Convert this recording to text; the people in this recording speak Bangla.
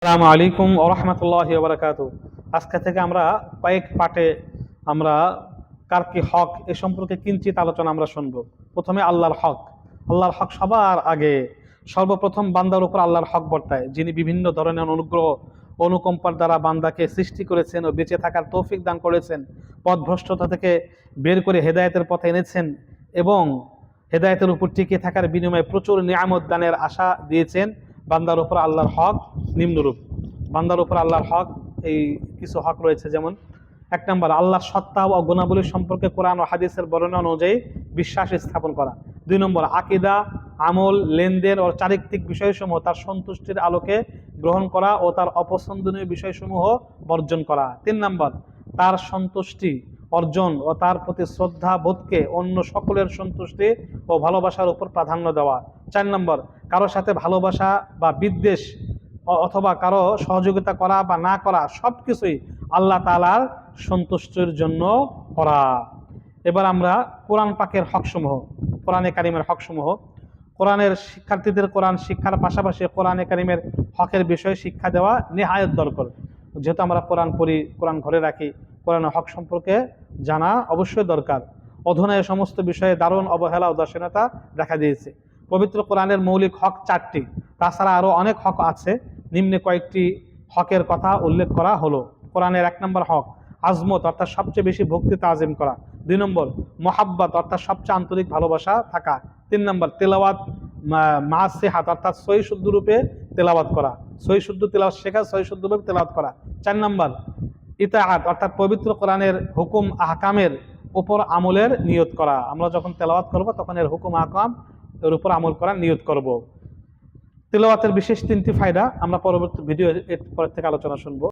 আসসালামু আলাইকুম ওয়া রাহমাতুল্লাহি ওয়া বারাকাতুহু। আজকে থেকে আমরা কয়েক পার্টে আমরা কার কি হক এ সম্পর্কে কিঞ্চিত আলোচনা আমরা শুনব। প্রথমে আল্লাহর হক। আল্লাহর হক সবার আগে সর্বপ্রথম বান্দার উপর আল্লাহর হক বর্তায়, যিনি বিভিন্ন ধরনের অনুগ্রহ অনুকম্পার দ্বারা বান্দাকে সৃষ্টি করেছেন ও বেঁচে থাকার তৌফিক দান করেছেন, পথভ্রষ্টতা থেকে বের করে হেদায়েতের পথে এনেছেন এবং হেদায়েতের উপর টিকে থাকার বিনিময়ে প্রচুর নিয়ামত দানের আশা দিয়েছেন। বান্দার উপর আল্লাহর হক নিম্নরূপ। বান্দার উপর আল্লাহর হক, এই কিছু হক রয়েছে, যেমন এক নম্বর, আল্লাহর সত্তা ও গুণাবলী সম্পর্কে কোরআন ও হাদিসের বর্ণনা অনুযায়ী বিশ্বাস স্থাপন করা। দুই নম্বর, আকীদা, আমল, লেনদেন ও চারিত্রিক বিষয়সমূহ তার সন্তুষ্টির আলোকে গ্রহণ করা ও তার অপছন্দনীয় বিষয়সমূহ বর্জন করা। তিন নম্বর, তার সন্তুষ্টি অর্জন ও তার প্রতি শ্রদ্ধা বোধকে অন্য সকলের সন্তুষ্টি ও ভালোবাসার উপর প্রাধান্য দেওয়া। চার নম্বর, কারো সাথে ভালোবাসা বা বিদ্বেষ অথবা কারো সহযোগিতা করা বা না করা সব কিছুই আল্লাহ তাআলার সন্তুষ্টির জন্য করা। এবার আমরা কোরআন পাকের হকসমূহ, কোরআনে কারিমের হকসমূহ। কোরআনের শিক্ষার্থীদের কোরআন শিক্ষার পাশাপাশি কোরআনে কারিমের হকের বিষয়ে শিক্ষা দেওয়া নেহায়েত দরকার। যেহেতু আমরা কোরআন পড়ি, কোরআন ঘরে রাখি, কোরআনের হক সম্পর্কে জানা অবশ্যই দরকার। অধুনা এ সমস্ত বিষয়ে দারুণ অবহেলা উদাসীনতা দেখা দিয়েছে। পবিত্র কোরআনের মৌলিক হক চারটি, তাছাড়া আরও অনেক হক আছে। নিম্নে কয়েকটি হকের কথা উল্লেখ করা হলো। কোরআনের এক নম্বর হক আজমত, অর্থাৎ সবচেয়ে বেশি ভক্তি তাজিম করা। দুই নম্বর, মহাব্বত, অর্থাৎ সবচেয়ে আন্তরিক ভালোবাসা থাকা। তিন নম্বর, তেলাওয়াত মাসিহাত, অর্থাৎ সহি শুদ্ধ রূপে তেলাওয়াত করা, সহি শুদ্ধ তেলাওয়াত শেখা, সহি শুদ্ধ রূপে তেলাওয়াত করা। চার নম্বর, ইতাআত, অর্থাৎ পবিত্র কোরআনের হুকুম আহকামের উপর আমলের নিয়ত করা। আমরা যখন তেলাওয়াত করব তখন এর হুকুম আহকাম এর উপর আমল করার নিয়ত করব। তেলাওয়াতের বিশেষ তিনটি ফায়দা আমরা পরবর্তী ভিডিও এর পর থেকে আলোচনা শুনবো।